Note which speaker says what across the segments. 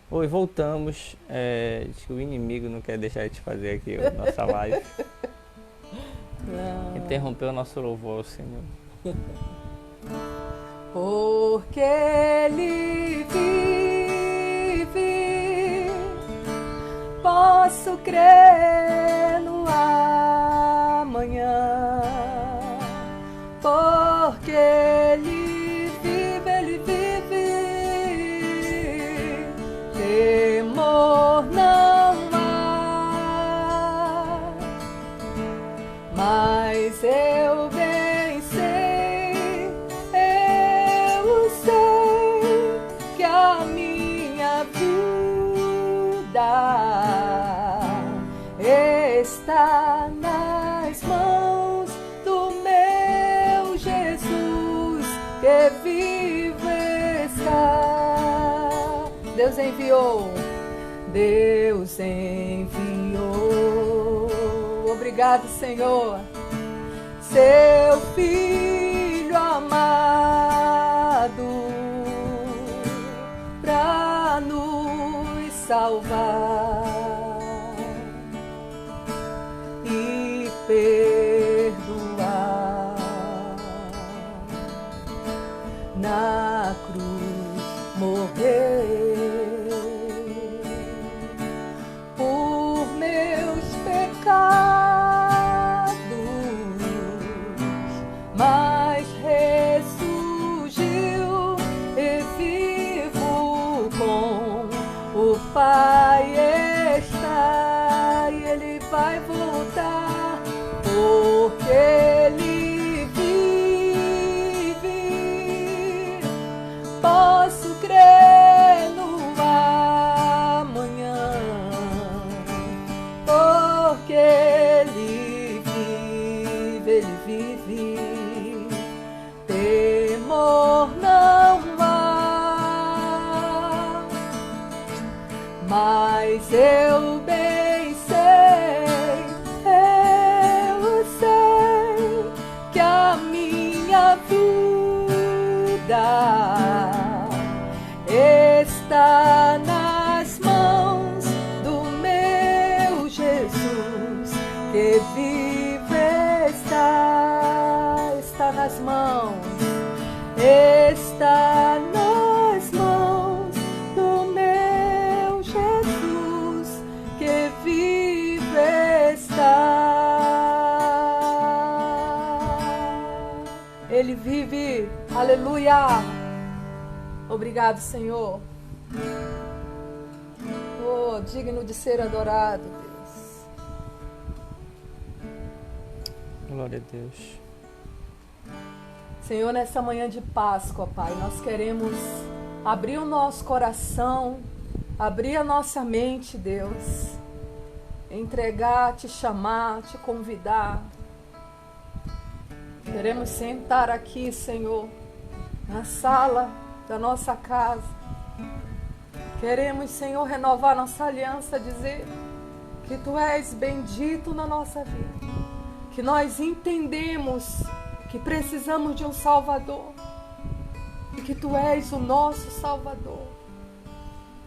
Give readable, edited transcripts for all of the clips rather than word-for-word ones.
Speaker 1: Oi, voltamos. Acho que o inimigo não quer deixar de fazer aqui a nossa live.
Speaker 2: Não.
Speaker 1: Interrompeu o nosso louvor, Senhor.
Speaker 2: Porque Ele vive, posso crer no amanhã. Porque Ele vive, temor não há. Mas eu bem sei, eu sei que a minha vida está nas mãos do meu Jesus, que vive está. Deus enviou, Deus enviou. Obrigado, Senhor, seu Filho amado, para nos salvar e perdoar. Na cruz morrer por meus pecados, mas ressurgiu e vivo com o Pai está, e Ele vai voltar, porque Ele vive. Posso crer no amanhã, porque Ele vive, temor não há. Mas eu bem sei, eu sei que a minha vida está nas mãos do meu Jesus, que vive está nas mãos, está nas mãos do meu Jesus, que vive está. Ele vive, aleluia. Obrigado, Senhor. Oh, digno de ser adorado, Deus.
Speaker 1: Glória a Deus.
Speaker 2: Senhor, nessa manhã de Páscoa, Pai, nós queremos abrir o nosso coração, abrir a nossa mente, Deus, entregar, te chamar, te convidar. Queremos sentar aqui, Senhor, na sala da nossa casa. Queremos, Senhor, renovar nossa aliança, dizer que Tu és bendito na nossa vida, que nós entendemos que precisamos de um Salvador e que Tu és o nosso Salvador.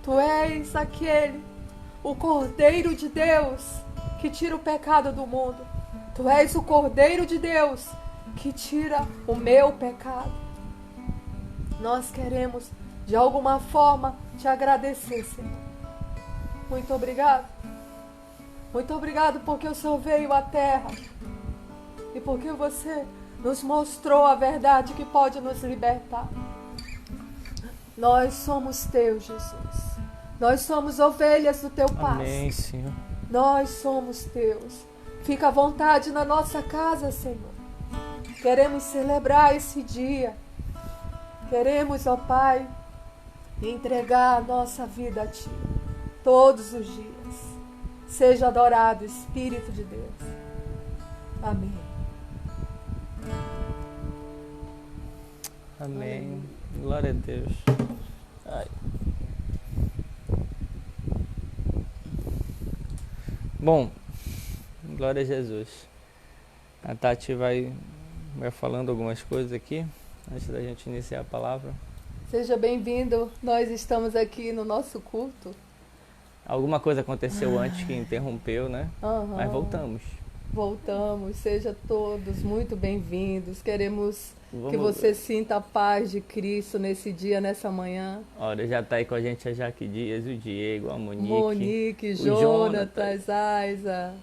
Speaker 2: Tu és aquele, o Cordeiro de Deus que tira o pecado do mundo. Tu és o Cordeiro de Deus que tira o meu pecado. Nós queremos, de alguma forma, te agradecer, Senhor. Muito obrigado. Muito obrigado porque o Senhor veio à terra e porque você nos mostrou a verdade que pode nos libertar. Nós somos Teus, Jesus. Nós somos ovelhas do Teu pasto.
Speaker 1: Amém, Senhor.
Speaker 2: Nós somos Teus. Fica à vontade na nossa casa, Senhor. Queremos celebrar esse dia. Queremos, ó Pai, entregar a nossa vida a Ti todos os dias. Seja adorado, Espírito de Deus. Amém.
Speaker 1: Amém. Glória a Deus. Ai. Bom, glória a Jesus. A Tati vai falando algumas coisas aqui, antes da gente iniciar a palavra.
Speaker 2: Seja bem-vindo. Nós estamos aqui no nosso culto.
Speaker 1: Alguma coisa aconteceu antes que interrompeu, né?
Speaker 2: Aham.
Speaker 1: Mas voltamos.
Speaker 2: Voltamos. Sejam todos muito bem-vindos. Queremos que
Speaker 1: Vamos-
Speaker 2: você sinta a paz de Cristo nesse dia, nessa manhã.
Speaker 1: Olha, já tá aí com a gente a Jaque Dias, o Diego, a Monique.
Speaker 2: Monique,
Speaker 1: o
Speaker 2: Jonatas, Aiza,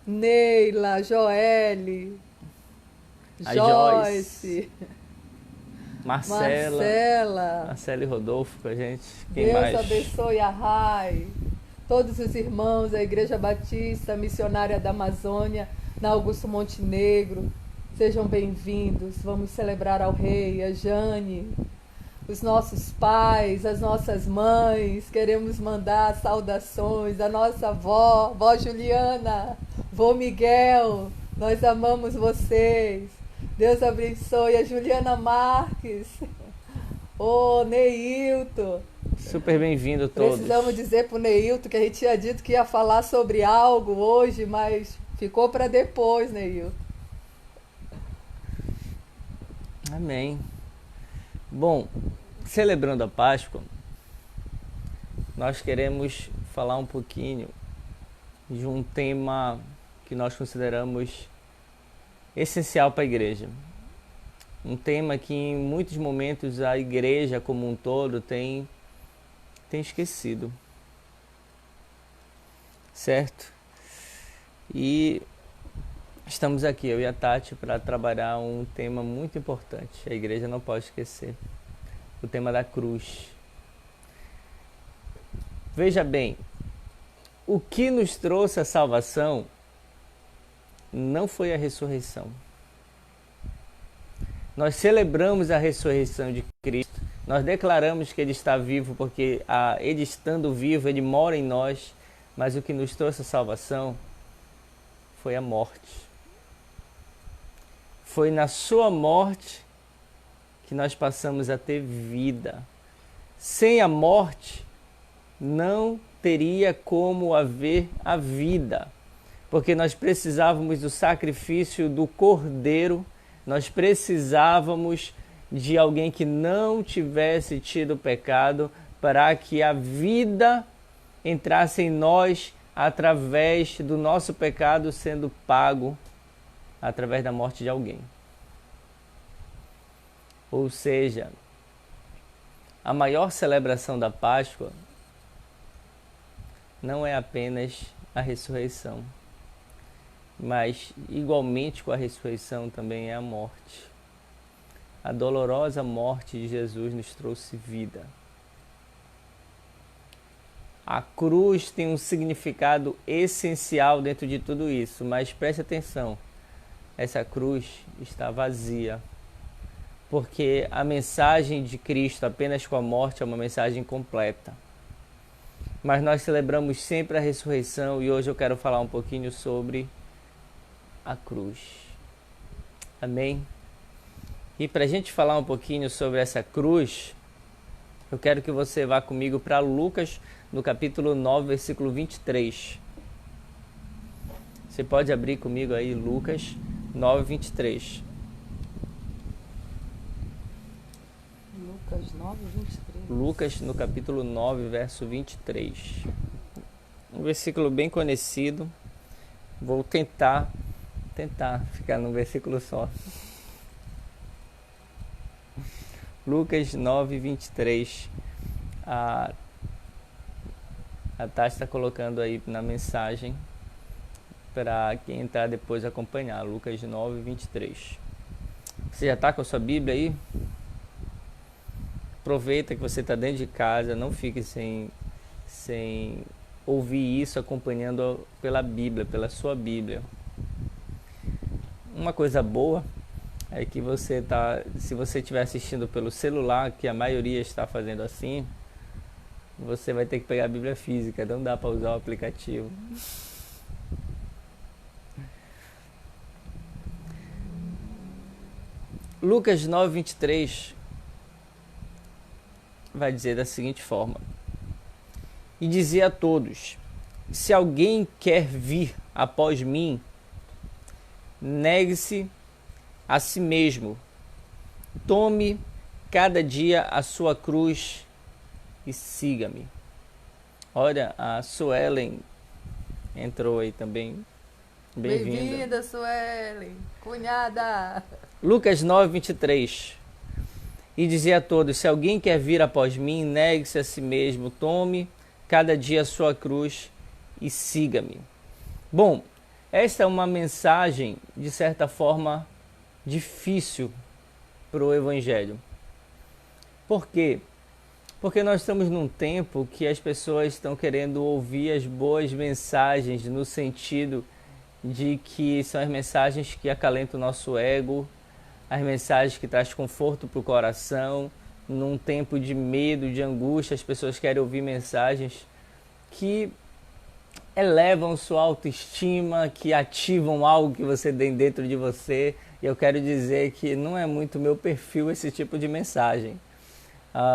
Speaker 2: Neila, Joelle,
Speaker 1: A
Speaker 2: Joyce,
Speaker 1: Marcela.
Speaker 2: Marcela.
Speaker 1: Marcela e Rodolfo com a gente. Quem
Speaker 2: Deus
Speaker 1: mais?
Speaker 2: abençoe a Rai, todos os irmãos da Igreja Batista Missionária da Amazônia, na Augusto Montenegro. Sejam bem-vindos. Vamos celebrar ao Rei, a Jane, os nossos pais, as nossas mães. Queremos mandar saudações à nossa avó, vó Juliana, vô Miguel. Nós amamos vocês. Deus abençoe a Juliana Marques. Ô, Neilton.
Speaker 1: Super bem-vindo todos.
Speaker 2: Precisamos dizer pro Neilton que a gente tinha dito que ia falar sobre algo hoje, mas ficou para depois, Neilton.
Speaker 1: Amém. Bom, celebrando a Páscoa, nós queremos falar um pouquinho de um tema que nós consideramos essencial para a igreja. Um tema que em muitos momentos a igreja como um todo tem esquecido. Certo? E estamos aqui, eu e a Tati, para trabalhar um tema muito importante. A igreja não pode esquecer. O tema da cruz. Veja bem, o que nos trouxe a salvação não foi a ressurreição. Nós celebramos a ressurreição de Cristo. Nós declaramos que Ele está vivo porque Ele estando vivo, Ele mora em nós. Mas o que nos trouxe a salvação foi a morte. Foi na sua morte que nós passamos a ter vida. Sem a morte, não teria como haver a vida. Porque nós precisávamos do sacrifício do Cordeiro, nós precisávamos de alguém que não tivesse tido pecado para que a vida entrasse em nós através do nosso pecado sendo pago através da morte de alguém. Ou seja, a maior celebração da Páscoa não é apenas a ressurreição, mas igualmente com a ressurreição também é a morte. A dolorosa morte de Jesus nos trouxe vida. A cruz tem um significado essencial dentro de tudo isso, mas preste atenção, essa cruz está vazia, porque a mensagem de Cristo apenas com a morte é uma mensagem completa. Mas nós celebramos sempre a ressurreição e hoje eu quero falar um pouquinho sobre a cruz. Amém? E para a gente falar um pouquinho sobre essa cruz, eu quero que você vá comigo para Lucas, no capítulo 9, versículo 23. Você pode abrir comigo aí, Lucas 9, 23.
Speaker 2: Lucas 9, 23.
Speaker 1: Lucas, no capítulo 9, verso 23. Um versículo bem conhecido. Vou tentar ficar num versículo só. Lucas 9, 23. A Tati está colocando aí na mensagem para quem entrar depois acompanhar. Lucas 9, 23. Você já está com a sua Bíblia aí? Aproveita que você está dentro de casa, não fique sem ouvir isso acompanhando pela Bíblia, pela sua Bíblia. Uma coisa boa é que se você estiver assistindo pelo celular, que a maioria está fazendo assim, você vai ter que pegar a Bíblia física, não dá para usar o aplicativo. Lucas 9, 23 vai dizer da seguinte forma: E dizia a todos: Se alguém quer vir após mim, negue-se a si mesmo, tome cada dia a sua cruz e siga-me. Olha, a Suelen entrou aí também. Bem-vinda.
Speaker 2: Bem-vinda, Suelen, cunhada.
Speaker 1: Lucas 9, 23. E dizia a todos: se alguém quer vir após mim, negue-se a si mesmo, tome cada dia a sua cruz e siga-me. Bom, esta é uma mensagem, de certa forma, difícil para o Evangelho. Por quê? Porque nós estamos num tempo que as pessoas estão querendo ouvir as boas mensagens, no sentido de que são as mensagens que acalentam o nosso ego, as mensagens que trazem conforto para o coração. Num tempo de medo, de angústia, as pessoas querem ouvir mensagens que elevam sua autoestima, que ativam algo que você tem dentro de você. E eu quero dizer que não é muito meu perfil esse tipo de mensagem.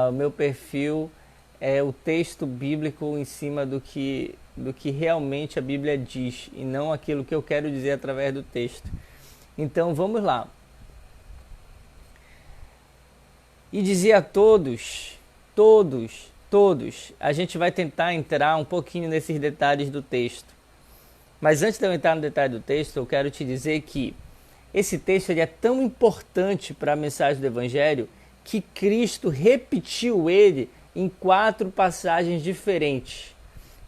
Speaker 1: O meu perfil é o texto bíblico em cima do que realmente a Bíblia diz, e não aquilo que eu quero dizer através do texto. Então vamos lá. E dizia a todos, a gente vai tentar entrar um pouquinho nesses detalhes do texto. Mas antes de eu entrar no detalhe do texto, eu quero te dizer que esse texto ele é tão importante para a mensagem do Evangelho que Cristo repetiu ele em 4 passagens diferentes.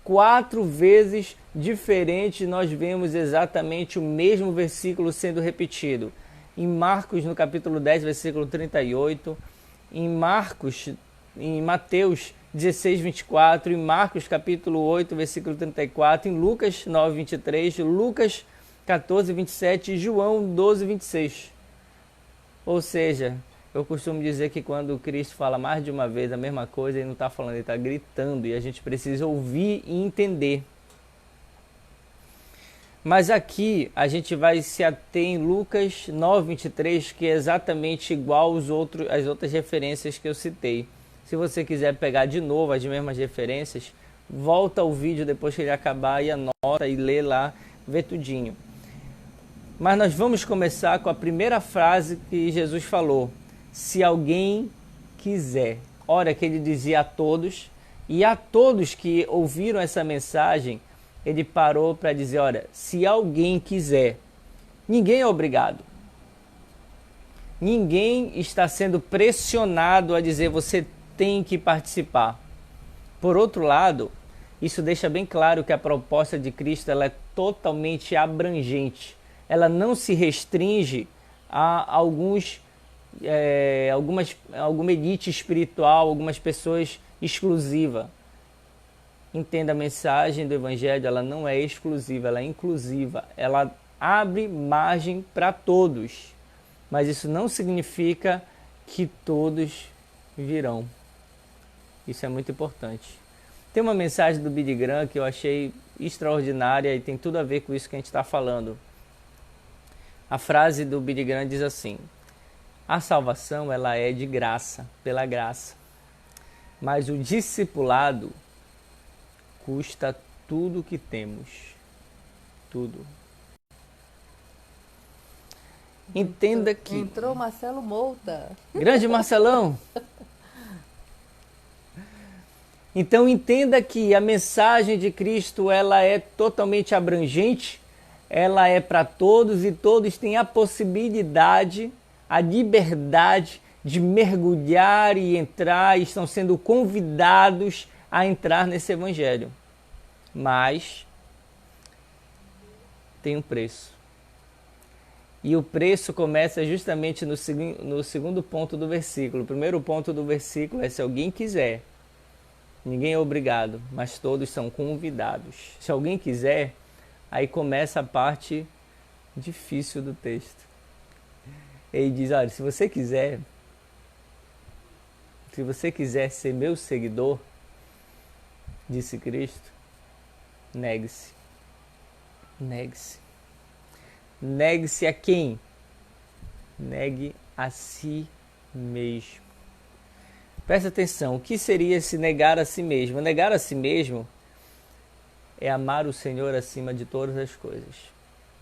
Speaker 1: 4 vezes diferentes nós vemos exatamente o mesmo versículo sendo repetido. Em Marcos, no capítulo 10, versículo 38, em Mateus 16, 24, em Marcos capítulo 8, versículo 34, em Lucas 9, 23, Lucas 14, 27 e João 12, 26. Ou seja, eu costumo dizer que quando Cristo fala mais de uma vez a mesma coisa, ele não está falando, ele está gritando, e a gente precisa ouvir e entender. Mas aqui a gente vai se ater em Lucas 9, 23, que é exatamente igual às outras referências que eu citei. Se você quiser pegar de novo as mesmas referências, volta ao vídeo depois que ele acabar e anota e lê lá, vê tudinho. Mas nós vamos começar com a primeira frase que Jesus falou: se alguém quiser. Ora, que ele dizia a todos, e a todos que ouviram essa mensagem, ele parou para dizer: olha, se alguém quiser. Ninguém é obrigado. Ninguém está sendo pressionado a dizer você tem que participar. Por outro lado, isso deixa bem claro que a proposta de Cristo ela é totalmente abrangente. Ela não se restringe a alguma elite espiritual, algumas pessoas exclusivas. Entenda, a mensagem do Evangelho, ela não é exclusiva, ela é inclusiva. Ela abre margem para todos. Mas isso não significa que todos virão. Isso é muito importante. Tem uma mensagem do Billy Graham que eu achei extraordinária e tem tudo a ver com isso que a gente está falando. A frase do Billy Graham diz assim: a salvação ela é de graça, pela graça. Mas o discipulado custa tudo que temos. Tudo. Entenda que...
Speaker 2: Entrou Marcelo Mouta.
Speaker 1: Grande Marcelão! Então entenda que a mensagem de Cristo ela é totalmente abrangente, ela é para todos e todos têm a possibilidade, a liberdade de mergulhar e entrar, e estão sendo convidados a entrar nesse Evangelho. Mas tem um preço. E o preço começa justamente no segundo ponto do versículo. O primeiro ponto do versículo é: se alguém quiser. Ninguém é obrigado, mas todos são convidados. Se alguém quiser, aí começa a parte difícil do texto. Ele diz: olha, se você quiser ser meu seguidor, disse Cristo, negue-se. Negue-se. Negue-se a quem? Negue a si mesmo. Presta atenção, o que seria se negar a si mesmo? Negar a si mesmo é amar o Senhor acima de todas as coisas.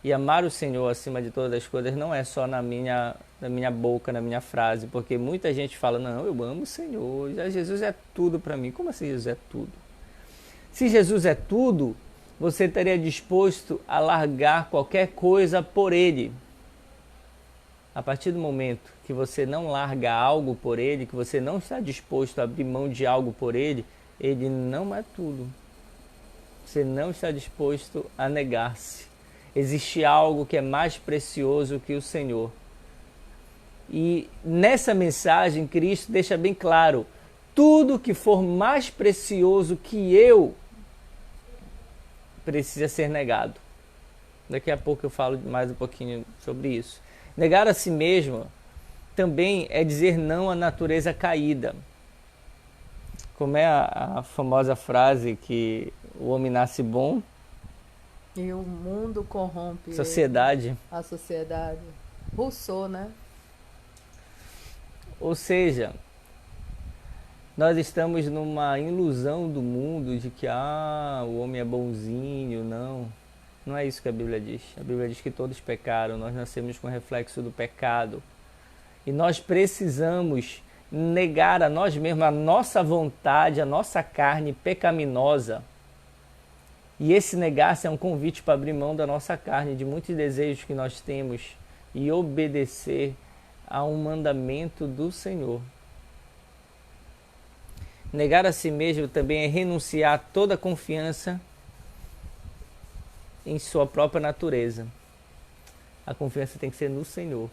Speaker 1: E amar o Senhor acima de todas as coisas não é só na minha boca, na minha frase, porque muita gente fala, não, eu amo o Senhor, Jesus é tudo para mim. Como assim Jesus é tudo? Se Jesus é tudo, você estaria disposto a largar qualquer coisa por Ele. A partir do momento que você não larga algo por Ele, que você não está disposto a abrir mão de algo por Ele, Ele não é tudo. Você não está disposto a negar-se. Existe algo que é mais precioso que o Senhor. E nessa mensagem, Cristo deixa bem claro, tudo que for mais precioso que eu, precisa ser negado. Daqui a pouco eu falo mais um pouquinho sobre isso. Negar a si mesmo também é dizer não à natureza caída. Como é a famosa frase que o homem nasce bom
Speaker 2: e o mundo corrompe
Speaker 1: sociedade.
Speaker 2: A sociedade. Rousseau, né?
Speaker 1: Ou seja, nós estamos numa ilusão do mundo de que o homem é bonzinho. Não é isso que a Bíblia diz. A Bíblia diz que todos pecaram, nós nascemos com reflexo do pecado. E nós precisamos negar a nós mesmos, a nossa vontade, a nossa carne pecaminosa. E esse negar-se é um convite para abrir mão da nossa carne, de muitos desejos que nós temos e obedecer a um mandamento do Senhor. Negar a si mesmo também é renunciar a toda confiança em sua própria natureza. A confiança tem que ser no Senhor.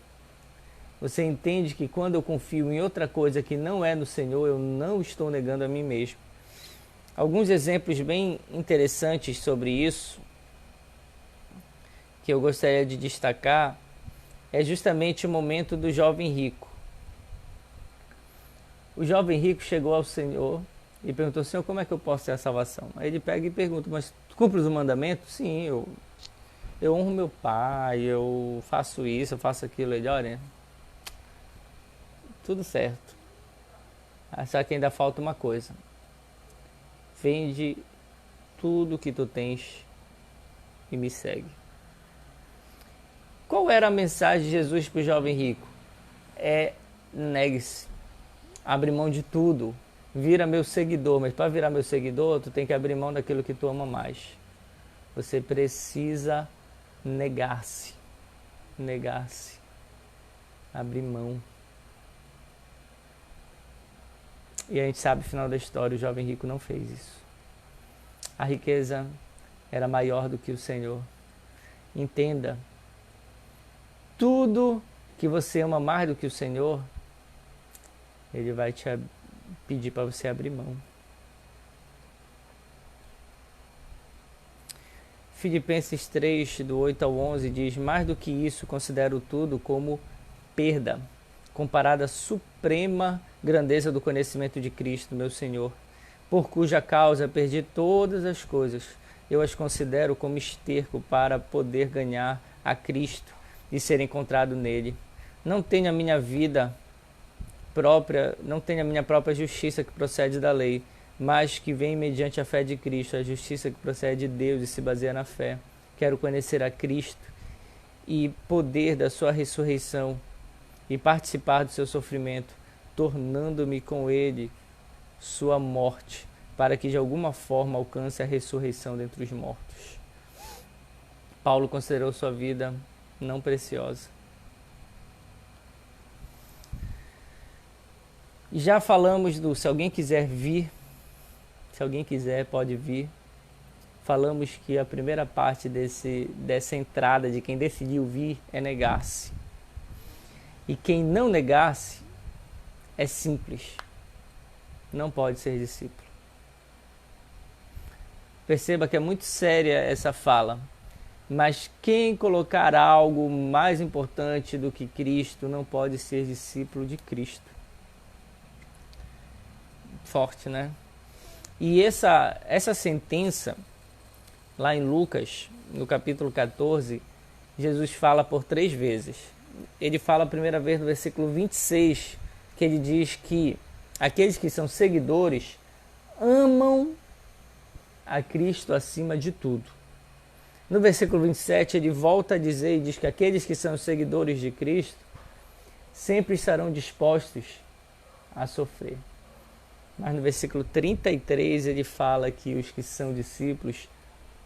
Speaker 1: Você entende que quando eu confio em outra coisa que não é no Senhor, eu não estou negando a mim mesmo. Alguns exemplos bem interessantes sobre isso, que eu gostaria de destacar, é justamente o momento do jovem rico. O jovem rico chegou ao Senhor e perguntou, Senhor, como é que eu posso ter a salvação? Aí ele pega e pergunta, mas tu cumpres o mandamento? Sim, eu honro meu pai, eu faço isso, eu faço aquilo. Ele, olha, tudo certo. Só que ainda falta uma coisa. Vende tudo que tu tens e me segue. Qual era a mensagem de Jesus para o jovem rico? Negue-se. Abre mão de tudo. Vira meu seguidor. Mas para virar meu seguidor, tu tem que abrir mão daquilo que tu ama mais. Você precisa negar-se. Negar-se. Abrir mão. E a gente sabe o final da história, o jovem rico não fez isso. A riqueza era maior do que o Senhor. Entenda, tudo que você ama mais do que o Senhor, Ele vai te pedir para você abrir mão. Filipenses 3, do 8 ao 11, diz, mais do que isso, considero tudo como perda, comparada à suprema grandeza do conhecimento de Cristo, meu Senhor, por cuja causa perdi todas as coisas. Eu as considero como esterco para poder ganhar a Cristo e ser encontrado nele. Não tenho a minha vida própria, não tenho a minha própria justiça que procede da lei, mas que vem mediante a fé de Cristo, a justiça que procede de Deus e se baseia na fé. Quero conhecer a Cristo e poder da sua ressurreição e participar do seu sofrimento, tornando-me com ele sua morte, para que de alguma forma alcance a ressurreição dentre os mortos. Paulo considerou sua vida não preciosa. Já falamos do se alguém quiser vir, se alguém quiser pode vir. Falamos que a primeira parte dessa entrada de quem decidiu vir é negar-se. E quem não negar-se é simples. Não pode ser discípulo. Perceba que é muito séria essa fala. Mas quem colocar algo mais importante do que Cristo não pode ser discípulo de Cristo. Forte, né? E essa sentença, lá em Lucas, no capítulo 14, Jesus fala por 3 vezes. Ele fala a primeira vez no versículo 26, que ele diz que aqueles que são seguidores amam a Cristo acima de tudo. No versículo 27, ele volta a dizer e diz que aqueles que são seguidores de Cristo sempre estarão dispostos a sofrer. Mas no versículo 33, ele fala que os que são discípulos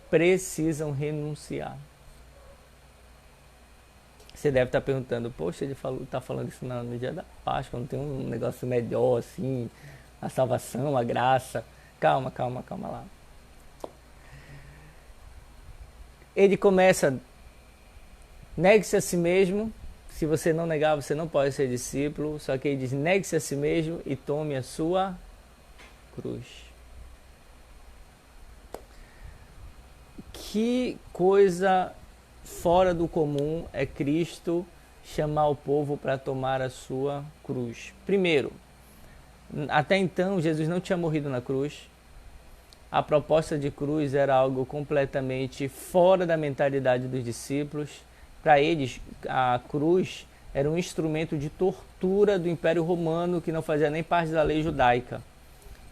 Speaker 1: precisam renunciar. Você deve estar perguntando, poxa, ele está falando isso no dia da Páscoa, não tem um negócio melhor assim, a salvação, a graça. Calma lá. Ele começa, negue-se a si mesmo. Se você não negar, você não pode ser discípulo. Só que ele diz, negue-se a si mesmo e tome a sua cruz. Que coisa fora do comum é Cristo chamar o povo para tomar a sua cruz. Primeiro, até então Jesus não tinha morrido na cruz. A proposta de cruz era algo completamente fora da mentalidade dos discípulos. Para eles, a cruz era um instrumento de tortura do Império Romano que não fazia nem parte da lei judaica.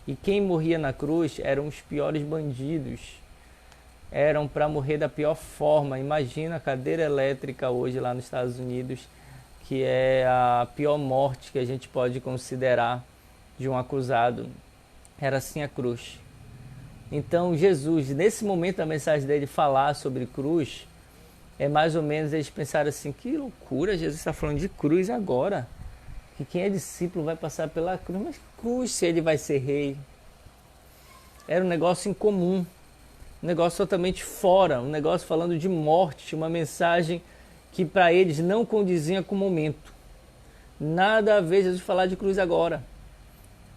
Speaker 1: E quem morria na cruz eram os piores bandidos. Eram para morrer da pior forma. Imagina a cadeira elétrica hoje lá nos Estados Unidos, que é a pior morte que a gente pode considerar de um acusado. Era assim a cruz. Então Jesus, nesse momento da mensagem dele falar sobre cruz, é mais ou menos eles pensaram assim, que loucura, Jesus está falando de cruz agora. Que quem é discípulo vai passar pela cruz, mas cruz se ele vai ser rei. Era um negócio incomum, um negócio totalmente fora, um negócio falando de morte, uma mensagem que para eles não condizia com o momento. Nada a ver Jesus falar de cruz agora.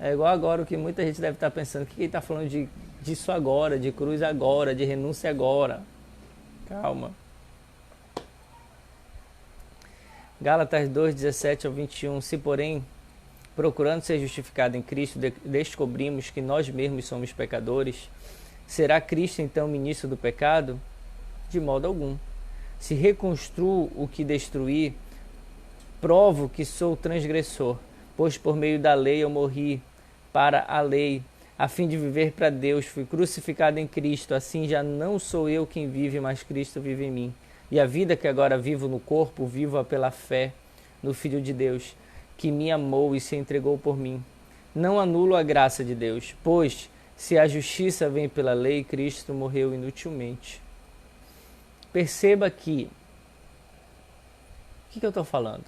Speaker 1: É igual agora o que muita gente deve estar pensando, o que ele está falando disso agora, de cruz agora, de renúncia agora. Calma. Gálatas 2, 17 ao 21. Se, porém, procurando ser justificado em Cristo, descobrimos que nós mesmos somos pecadores, será Cristo então ministro do pecado? De modo algum. Se reconstruo o que destruí, provo que sou transgressor, pois por meio da lei eu morri para a lei, a fim de viver para Deus. Fui crucificado em Cristo, assim já não sou eu quem vive, mas Cristo vive em mim. E a vida que agora vivo no corpo, vivo-a pela fé no Filho de Deus, que me amou e se entregou por mim. Não anulo a graça de Deus, pois se a justiça vem pela lei, Cristo morreu inutilmente. Perceba que... O que eu estou falando?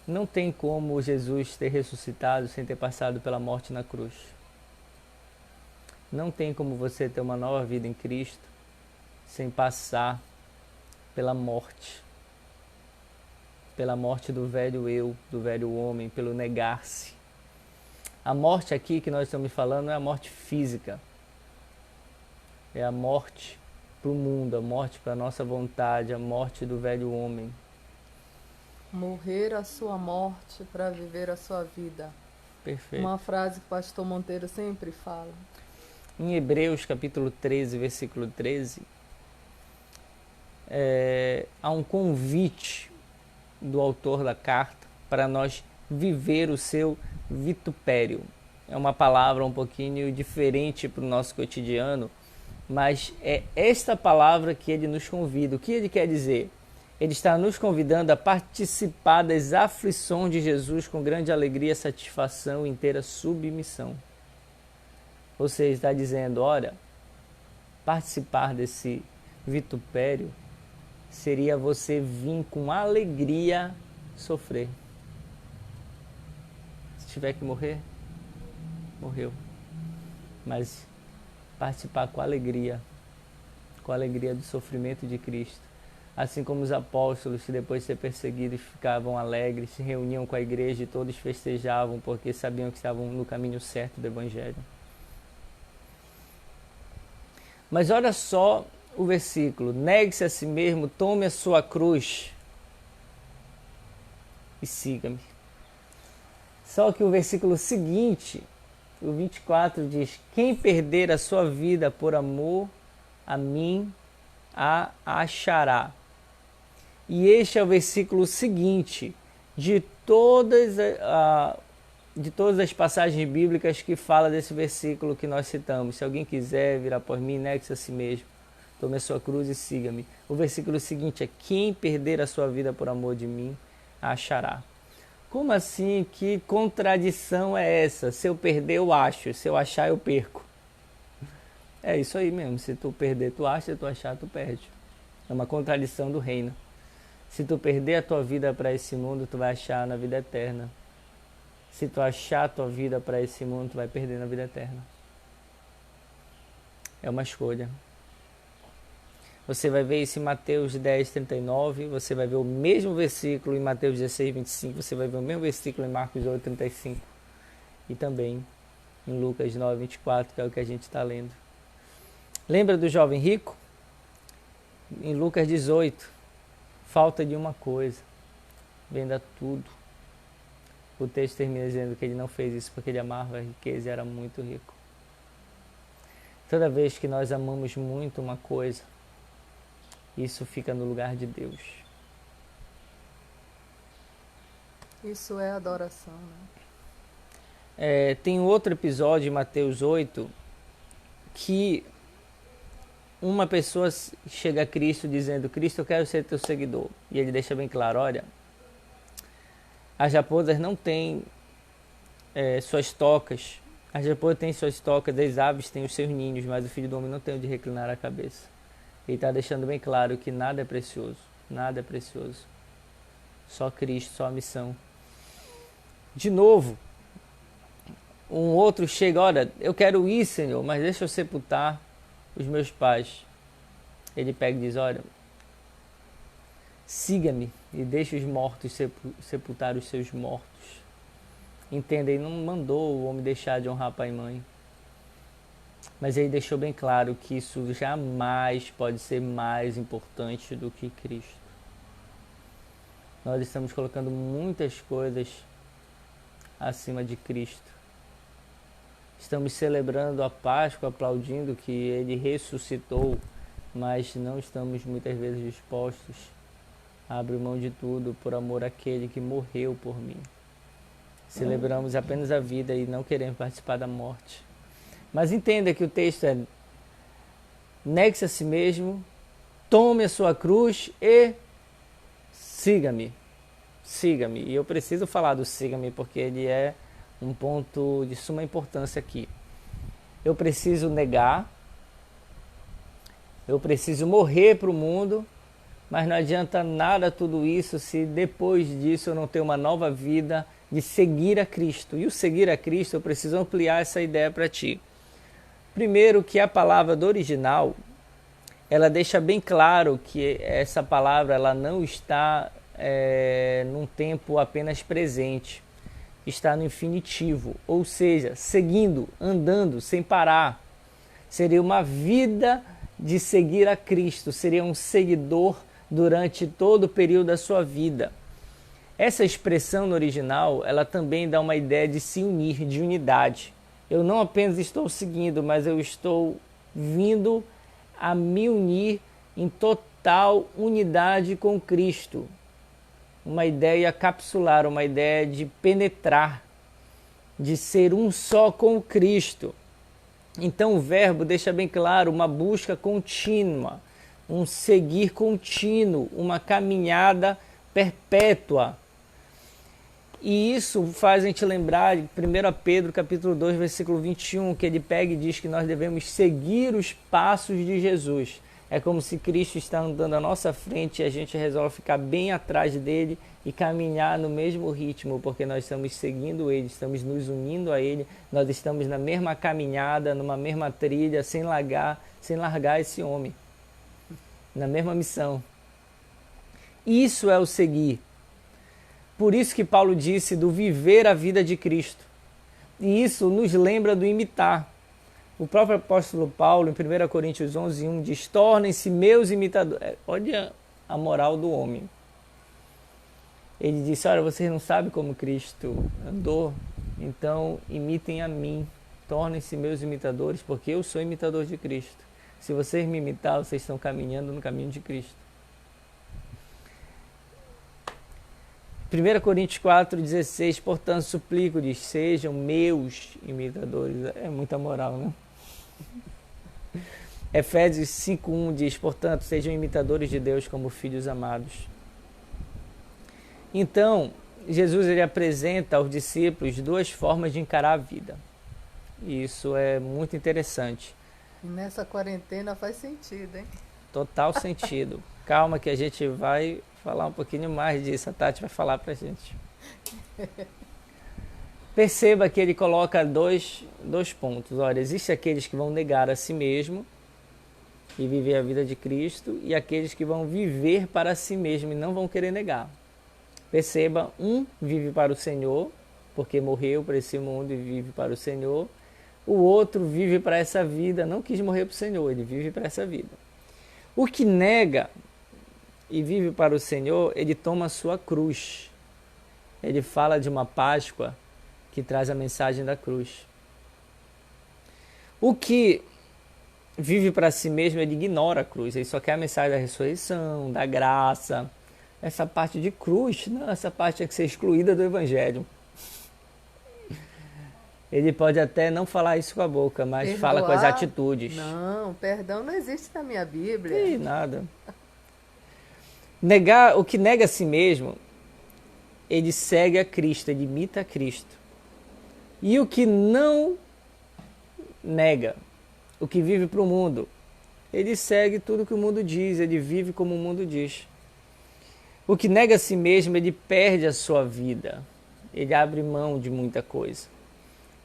Speaker 1: Não tem como Jesus ter ressuscitado sem ter passado pela morte na cruz. Não tem como você ter uma nova vida em Cristo sem passar pela morte. Pela morte do velho eu, do velho homem, pelo negar-se. A morte aqui que nós estamos falando não é a morte física. É a morte para o mundo, a morte para a nossa vontade, a morte do velho homem.
Speaker 2: Morrer a sua morte para viver a sua vida.
Speaker 1: Perfeito.
Speaker 2: Uma frase que o pastor Monteiro sempre fala.
Speaker 1: Em Hebreus capítulo 13, versículo 13, há um convite do autor da carta para nós viver o seu vitupério. É uma palavra um pouquinho diferente para o nosso cotidiano, mas é esta palavra que ele nos convida. O que ele quer dizer? Ele está nos convidando a participar das aflições de Jesus com grande alegria, satisfação e inteira submissão. Ou seja, está dizendo, olha, participar desse vitupério seria você vir com alegria sofrer. Se tiver que morrer, morreu. Mas participar com alegria do sofrimento de Cristo. Assim como os apóstolos, que depois de ser perseguidos, ficavam alegres, se reuniam com a igreja e todos festejavam porque sabiam que estavam no caminho certo do Evangelho. Mas olha só o versículo, negue-se a si mesmo, tome a sua cruz e siga-me. Só que o versículo seguinte, o 24, diz, quem perder a sua vida por amor a mim, a achará. E este é o versículo seguinte de todas as passagens bíblicas que fala desse versículo que nós citamos. Se alguém quiser vir após mim, negue-se a si mesmo, Tome a sua cruz e siga-me. O versículo seguinte é: quem perder a sua vida por amor de mim, a achará. Como assim? Que contradição é essa? Se eu perder, eu acho. Se eu achar, eu perco. É isso aí mesmo. Se tu perder, tu acha. Se tu achar, tu perde. É uma contradição do reino. Se tu perder a tua vida para esse mundo, tu vai achar na vida eterna. Se tu achar a tua vida para esse mundo, tu vai perder na vida eterna. É uma escolha. Você vai ver isso em Mateus 10, 39, você vai ver o mesmo versículo em Mateus 16, 25, você vai ver o mesmo versículo em Marcos 8, 35 e também em Lucas 9, 24, que é o que a gente está lendo. Lembra do jovem rico? Em Lucas 18, falta de uma coisa, venda tudo. O texto termina dizendo que ele não fez isso porque ele amava a riqueza e era muito rico. Toda vez que nós amamos muito uma coisa, isso fica no lugar de Deus.
Speaker 2: Isso é adoração,
Speaker 1: né? Tem outro episódio em Mateus 8 que uma pessoa chega a Cristo dizendo: Cristo, eu quero ser teu seguidor. E ele deixa bem claro: olha, as raposas não têm suas tocas. As raposas têm suas tocas, as aves têm os seus ninhos, mas o Filho do Homem não tem onde reclinar a cabeça. Ele está deixando bem claro que nada é precioso. Nada é precioso. Só Cristo, só a missão. De novo, um outro chega: olha, eu quero ir, Senhor, mas deixa eu sepultar os meus pais. Ele pega e diz: olha, siga-me e deixa os mortos sepultar os seus mortos. Entenda, ele não mandou o homem deixar de honrar pai e mãe. Mas ele deixou bem claro que isso jamais pode ser mais importante do que Cristo. Nós estamos colocando muitas coisas acima de Cristo. Estamos celebrando a Páscoa, aplaudindo que ele ressuscitou, mas não estamos muitas vezes dispostos a abrir mão de tudo por amor àquele que morreu por mim. Celebramos apenas a vida e não queremos participar da morte. Mas entenda que o texto é: negue-se a si mesmo, tome a sua cruz e siga-me. Siga-me. E eu preciso falar do siga-me porque ele é um ponto de suma importância aqui. Eu preciso negar, eu preciso morrer para o mundo, mas não adianta nada tudo isso se depois disso eu não ter uma nova vida de seguir a Cristo. E o seguir a Cristo, eu preciso ampliar essa ideia para ti. Primeiro, que a palavra do original, ela deixa bem claro que essa palavra ela não está num tempo apenas presente. Está no infinitivo, ou seja, seguindo, andando, sem parar. Seria uma vida de seguir a Cristo, seria um seguidor durante todo o período da sua vida. Essa expressão no original, ela também dá uma ideia de se unir, de unidade. Eu não apenas estou seguindo, mas eu estou vindo a me unir em total unidade com Cristo. Uma ideia capsular, uma ideia de penetrar, de ser um só com Cristo. Então o verbo deixa bem claro uma busca contínua, um seguir contínuo, uma caminhada perpétua. E isso faz a gente lembrar de 1 Pedro capítulo 2, versículo 21, que ele pega e diz que nós devemos seguir os passos de Jesus. É como se Cristo está andando à nossa frente e a gente resolve ficar bem atrás dele e caminhar no mesmo ritmo, porque nós estamos seguindo ele, estamos nos unindo a ele, nós estamos na mesma caminhada, numa mesma trilha, sem largar esse homem, na mesma missão. Isso é o seguir. Por isso que Paulo disse do viver a vida de Cristo. E isso nos lembra do imitar. O próprio apóstolo Paulo, em 1 Coríntios 11:1, diz: tornem-se meus imitadores. Olha a moral do homem. Ele disse: olha, vocês não sabem como Cristo andou, então imitem a mim. Tornem-se meus imitadores, porque eu sou imitador de Cristo. Se vocês me imitar, vocês estão caminhando no caminho de Cristo. 1 Coríntios 4:16, portanto, suplico-lhes, sejam meus imitadores. É muita moral, né? Efésios 5:1 diz, portanto, sejam imitadores de Deus como filhos amados. Então, Jesus ele apresenta aos discípulos duas formas de encarar a vida. E isso é muito interessante.
Speaker 2: E nessa quarentena faz sentido, hein?
Speaker 1: Total sentido. Calma que a gente vai falar um pouquinho mais disso. A Tati vai falar pra gente. Perceba que ele coloca dois pontos. Olha, existem aqueles que vão negar a si mesmo e viver a vida de Cristo, e aqueles que vão viver para si mesmo e não vão querer negar. Perceba, um vive para o Senhor, porque morreu para esse mundo e vive para o Senhor. O outro vive para essa vida, não quis morrer para o Senhor, ele vive para essa vida. O que nega e vive para o Senhor, ele toma a sua cruz. Ele fala de uma Páscoa que traz a mensagem da cruz. O que vive para si mesmo, ele ignora a cruz, ele só quer a mensagem da ressurreição, da graça. Essa parte de cruz, não, essa parte tem que ser excluída do Evangelho. Ele pode até não falar isso com a boca, mas
Speaker 2: Perdoar?
Speaker 1: fala com as atitudes.
Speaker 2: Não, perdão não existe na minha Bíblia.
Speaker 1: E nada. Negar, o que nega a si mesmo, ele segue a Cristo, ele imita a Cristo. E o que não nega, o que vive para o mundo, ele segue tudo que o mundo diz, ele vive como o mundo diz. O que nega a si mesmo, ele perde a sua vida, ele abre mão de muita coisa.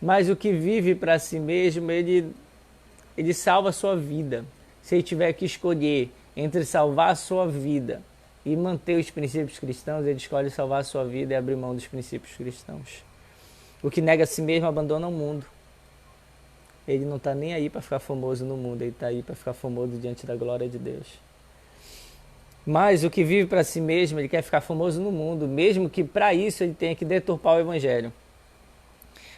Speaker 1: Mas o que vive para si mesmo, ele salva a sua vida. Se ele tiver que escolher entre salvar a sua vida e manter os princípios cristãos, ele escolhe salvar a sua vida e abrir mão dos princípios cristãos. O que nega a si mesmo abandona o mundo. Ele não está nem aí para ficar famoso no mundo, ele está aí para ficar famoso diante da glória de Deus. Mas o que vive para si mesmo, ele quer ficar famoso no mundo, mesmo que para isso ele tenha que deturpar o Evangelho.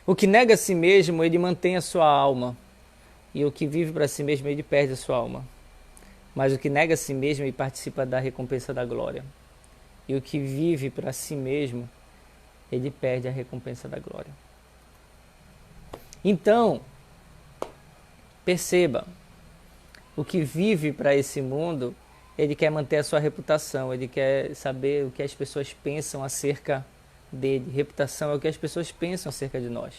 Speaker 1: O que nega a si mesmo, ele mantém a sua alma. E o que vive para si mesmo, ele perde a sua alma. Mas o que nega a si mesmo, ele participa da recompensa da glória. E o que vive para si mesmo, ele perde a recompensa da glória. Então, perceba, o que vive para esse mundo, ele quer manter a sua reputação, ele quer saber o que as pessoas pensam acerca dele. Reputação é o que as pessoas pensam acerca de nós.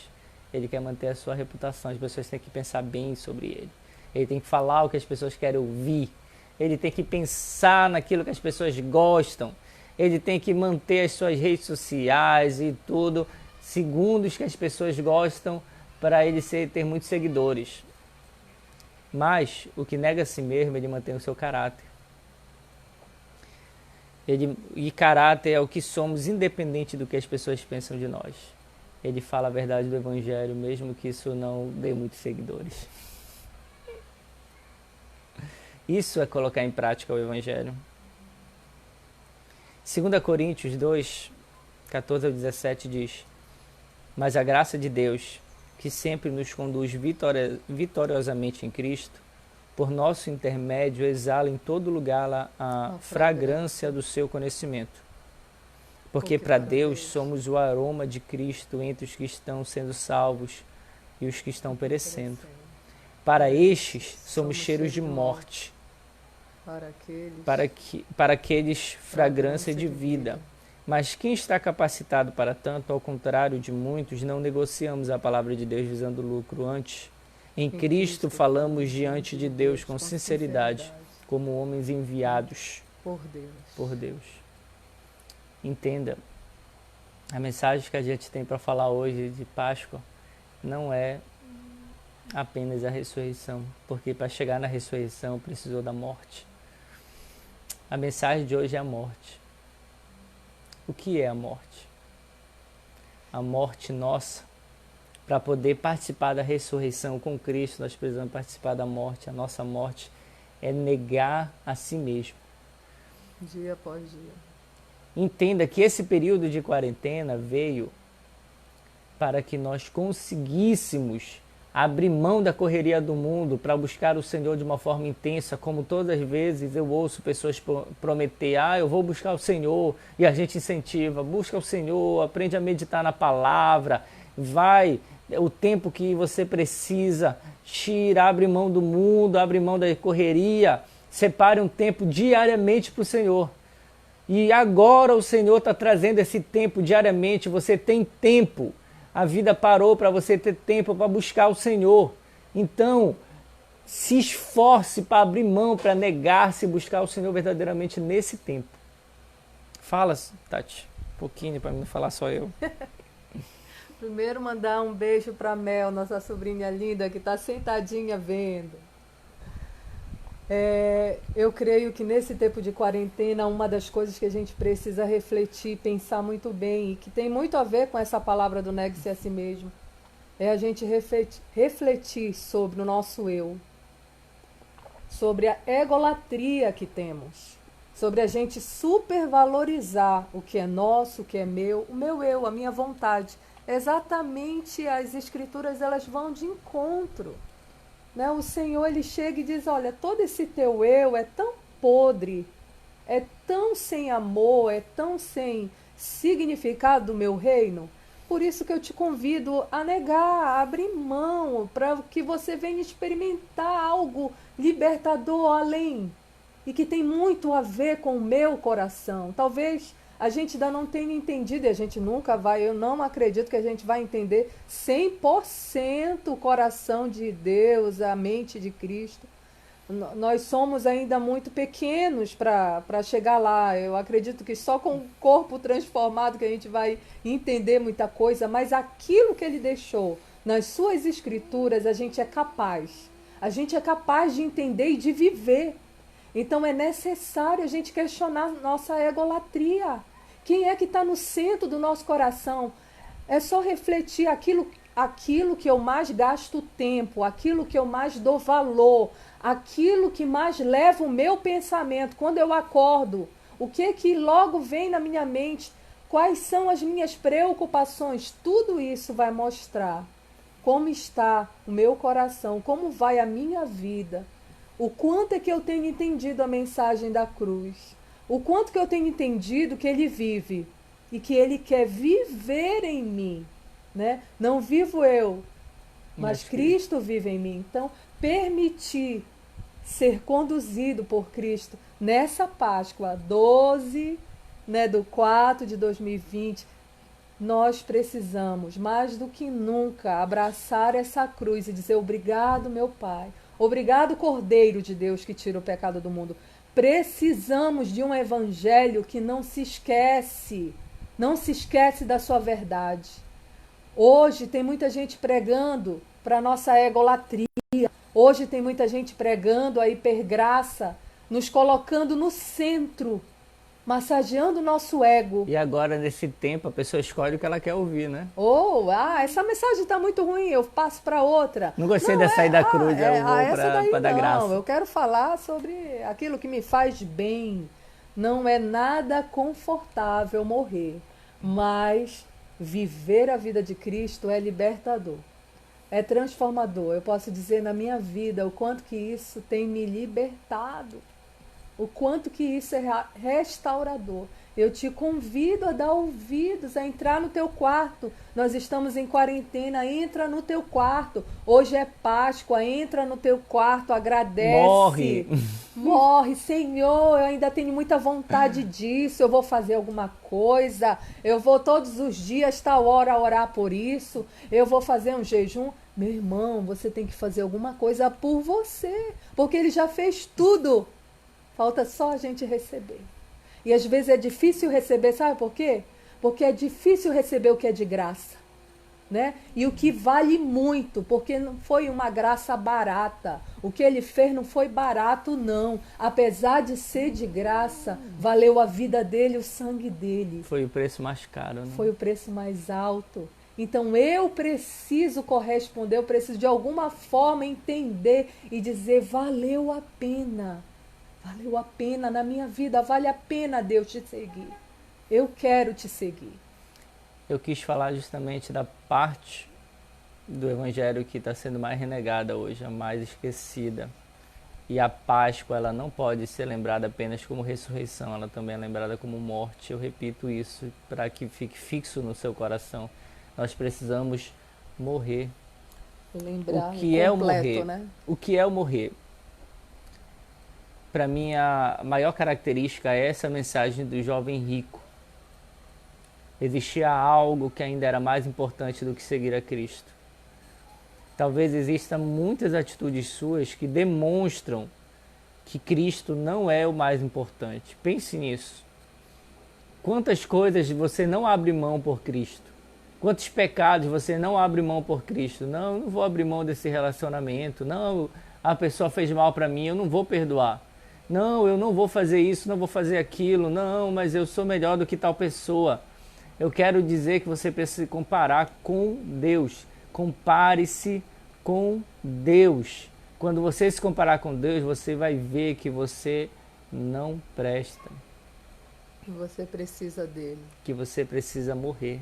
Speaker 1: Ele quer manter a sua reputação, as pessoas têm que pensar bem sobre ele. Ele tem que falar o que as pessoas querem ouvir. Ele tem que pensar naquilo que as pessoas gostam. Ele tem que manter as suas redes sociais e tudo segundo os que as pessoas gostam, para ele ter muitos seguidores. Mas o que nega a si mesmo, ele mantém o seu caráter. E caráter é o que somos, independente do que as pessoas pensam de nós. Ele fala a verdade do Evangelho, mesmo que isso não dê muitos seguidores. Isso é colocar em prática o Evangelho. 2 Coríntios 2, 14 ao 17 diz: mas a graça de Deus, que sempre nos conduz vitoriosamente em Cristo, por nosso intermédio, exala em todo lugar a fragrância do seu conhecimento. Porque para Deus somos o aroma de Cristo entre os que estão sendo salvos e os que estão perecendo. Para estes somos cheiros de morte, para aqueles fragrância de vida. Mas quem está capacitado para tanto? Ao contrário de muitos, não negociamos a palavra de Deus visando lucro. Antes, em Cristo falamos diante de Deus com sinceridade, como homens enviados por Deus. Entenda, a mensagem que a gente tem para falar hoje de Páscoa não é apenas a ressurreição, porque para chegar na ressurreição precisou da morte. A mensagem de hoje é a morte. O que é a morte? A morte nossa. Para poder participar da ressurreição com Cristo, nós precisamos participar da morte. A nossa morte é negar a si mesmo.
Speaker 2: Dia após dia.
Speaker 1: Entenda que esse período de quarentena veio para que nós conseguíssemos abrir mão da correria do mundo para buscar o Senhor de uma forma intensa, como todas as vezes eu ouço pessoas prometer: eu vou buscar o Senhor, e a gente incentiva, busca o Senhor, aprende a meditar na palavra, vai o tempo que você precisa. Tira, abre mão do mundo, abre mão da correria. Separe um tempo diariamente para o Senhor. E agora o Senhor está trazendo esse tempo diariamente. Você tem tempo. A vida parou para você ter tempo para buscar o Senhor. Então, se esforce para abrir mão, para negar-se e buscar o Senhor verdadeiramente nesse tempo. Fala, Tati, um pouquinho para não falar só eu.
Speaker 2: Primeiro mandar um beijo para Mel, nossa sobrinha linda, que está sentadinha vendo. Eu creio que nesse tempo de quarentena, uma das coisas que a gente precisa refletir, pensar muito bem, e que tem muito a ver com essa palavra do negue-se a si mesmo, é a gente refletir sobre o nosso eu, sobre a egolatria que temos, sobre a gente supervalorizar o que é nosso, o que é meu, o meu eu, a minha vontade. Exatamente, as escrituras elas vão de encontro. Né? O Senhor ele chega e diz, olha, todo esse teu eu é tão podre, é tão sem amor, é tão sem significado do meu reino. Por isso que eu te convido a negar, a abrir mão, para que você venha experimentar algo libertador além. E que tem muito a ver com o meu coração. Talvez a gente ainda não tenha entendido, e a gente nunca vai, eu não acredito que a gente vai entender 100% o coração de Deus, a mente de Cristo. Nós somos ainda muito pequenos para chegar lá. Eu acredito que só com o corpo transformado que a gente vai entender muita coisa, mas aquilo que ele deixou nas suas escrituras, a gente é capaz. A gente é capaz de entender e de viver. Então é necessário a gente questionar nossa egolatria. Quem é que está no centro do nosso coração? É só refletir aquilo que eu mais gasto tempo, aquilo que eu mais dou valor, aquilo que mais leva o meu pensamento. Quando eu acordo, o que logo vem na minha mente? Quais são as minhas preocupações? Tudo isso vai mostrar como está o meu coração, como vai a minha vida. O quanto é que eu tenho entendido a mensagem da cruz. O quanto que eu tenho entendido que ele vive e que ele quer viver em mim. Né? Não vivo eu, mas Cristo vive em mim. Então, permitir ser conduzido por Cristo nessa Páscoa 12, né, do 4 de 2020, nós precisamos, mais do que nunca, abraçar essa cruz e dizer obrigado, meu Pai. Obrigado, Cordeiro de Deus que tira o pecado do mundo. Precisamos de um evangelho que não se esquece da sua verdade. Hoje tem muita gente pregando para a nossa egolatria. Hoje tem muita gente pregando a hipergraça, nos colocando no centro, massageando o nosso ego.
Speaker 1: E agora, nesse tempo, a pessoa escolhe o que ela quer ouvir, né?
Speaker 2: Essa mensagem está muito ruim, eu passo para outra.
Speaker 1: Não gostei dessa aí da cruz, eu vou para dar graça.
Speaker 2: Eu quero falar sobre aquilo que me faz bem. Não é nada confortável morrer, mas viver a vida de Cristo é libertador, é transformador. Eu posso dizer na minha vida o quanto que isso tem me libertado. O quanto que isso é restaurador. Eu te convido a dar ouvidos, a entrar no teu quarto. Nós estamos em quarentena, entra no teu quarto. Hoje é Páscoa, entra no teu quarto, agradece. Morre, Senhor, eu ainda tenho muita vontade disso, eu vou fazer alguma coisa. Eu vou todos os dias, tal hora, orar por isso. Eu vou fazer um jejum. Meu irmão, você tem que fazer alguma coisa por você, porque Ele já fez tudo. Falta só a gente receber. E às vezes é difícil receber, sabe por quê? Porque é difícil receber o que é de graça, né? E o que vale muito, porque não foi uma graça barata. O que ele fez não foi barato, não. Apesar de ser de graça, valeu a vida dele, o sangue dele.
Speaker 1: Foi o preço mais caro, né?
Speaker 2: Foi o preço mais alto. Então eu preciso corresponder, eu preciso de alguma forma entender e dizer, valeu a pena. Valeu a pena na minha vida, vale a pena, Deus, te seguir. Eu quero te seguir.
Speaker 1: Eu quis falar justamente da parte do Evangelho que está sendo mais renegada hoje, a mais esquecida. E a Páscoa, ela não pode ser lembrada apenas como ressurreição, ela também é lembrada como morte. Eu repito isso para que fique fixo no seu coração. Nós precisamos morrer.
Speaker 2: Lembrar
Speaker 1: O que é o
Speaker 2: completo,
Speaker 1: morrer?
Speaker 2: né?
Speaker 1: O que é o morrer? Para mim, a maior característica é essa mensagem do jovem rico. Existia algo que ainda era mais importante do que seguir a Cristo. Talvez existam muitas atitudes suas que demonstram que Cristo não é o mais importante. Pense nisso. Quantas coisas você não abre mão por Cristo? Quantos pecados você não abre mão por Cristo? Não, eu não vou abrir mão desse relacionamento. Não, a pessoa fez mal para mim, eu não vou perdoar. Não, eu não vou fazer isso, não vou fazer aquilo. Não, mas eu sou melhor do que tal pessoa. Eu quero dizer que você precisa se comparar com Deus. Compare-se com Deus. Quando você se comparar com Deus, você vai ver que você não presta.
Speaker 2: Você precisa dele.
Speaker 1: Que você precisa morrer.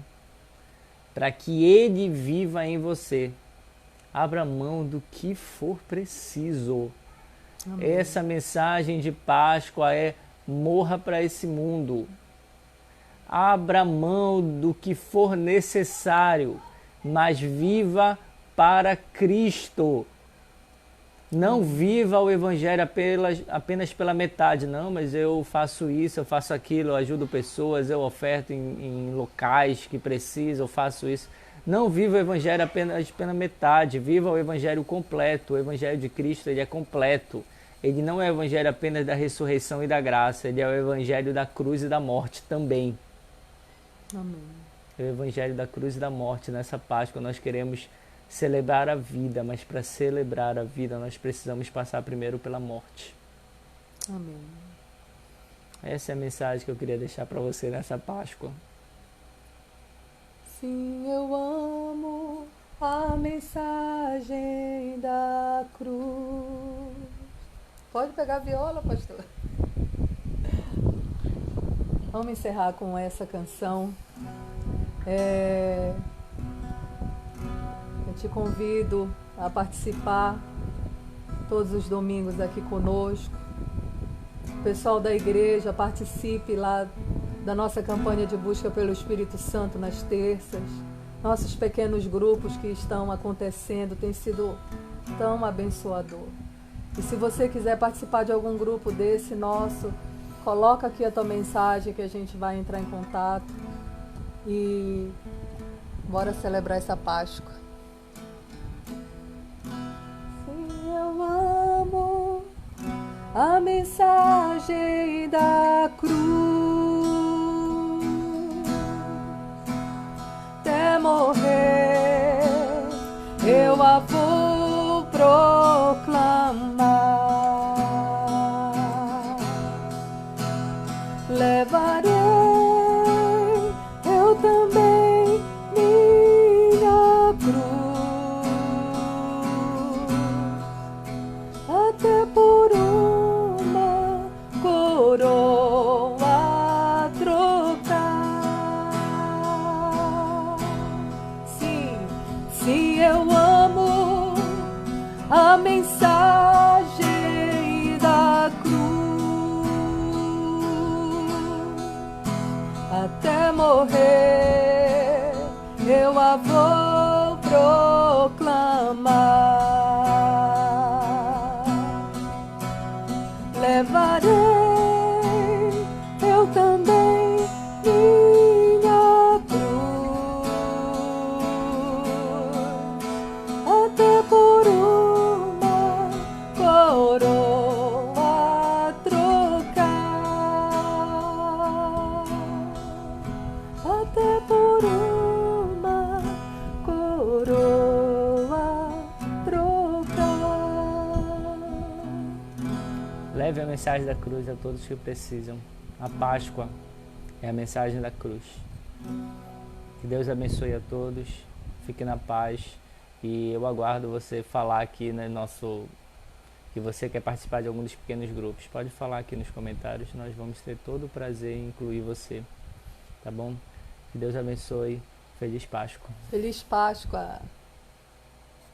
Speaker 1: Para que Ele viva em você. Abra mão do que for preciso.
Speaker 2: Amém.
Speaker 1: Essa mensagem de Páscoa é: morra para esse mundo. Abra mão do que for necessário, mas viva para Cristo. Não viva o Evangelho apenas pela metade. Não, mas eu faço isso, eu faço aquilo, eu ajudo pessoas, eu oferto em locais que precisam, eu faço isso. Não viva o Evangelho apenas pela metade. Viva o Evangelho completo. O Evangelho de Cristo, ele é completo. Ele não é o Evangelho apenas da ressurreição e da graça. Ele é o Evangelho da cruz e da morte também.
Speaker 2: Amém.
Speaker 1: É o Evangelho da cruz e da morte. Nessa Páscoa nós queremos celebrar a vida, mas para celebrar a vida nós precisamos passar primeiro pela morte.
Speaker 2: Amém.
Speaker 1: Essa é a mensagem que eu queria deixar para você nessa Páscoa.
Speaker 2: Sim, eu amo a mensagem da cruz. Pode pegar a viola, pastor. Vamos encerrar com essa canção. Eu te convido a participar todos os domingos aqui conosco. O pessoal da igreja, participe lá da nossa campanha de busca pelo Espírito Santo nas terças. Nossos pequenos grupos que estão acontecendo têm sido tão abençoador. E se você quiser participar de algum grupo desse nosso, coloca aqui a tua mensagem que a gente vai entrar em contato. E bora celebrar essa Páscoa. Sim, eu amo a mensagem da cruz. Até morrer eu a vou proclamar. Levarei eu também minha cruz, até por uma coroa trocar. Sim, sim, eu amo a mensagem da cruz. Até morrer eu a vou proclamar. Levarei eu também minha cruz, até por uma coroa trocar. Até por uma coroa trocar.
Speaker 1: Leve a mensagem da cruz a todos que precisam. A Páscoa é a mensagem da cruz. Que Deus abençoe a todos. Fique na paz. E eu aguardo você falar aqui no nosso... que você quer participar de algum dos pequenos grupos. Pode falar aqui nos comentários. Nós vamos ter todo o prazer em incluir você. Tá bom? Que Deus abençoe. Feliz Páscoa.
Speaker 2: Feliz Páscoa.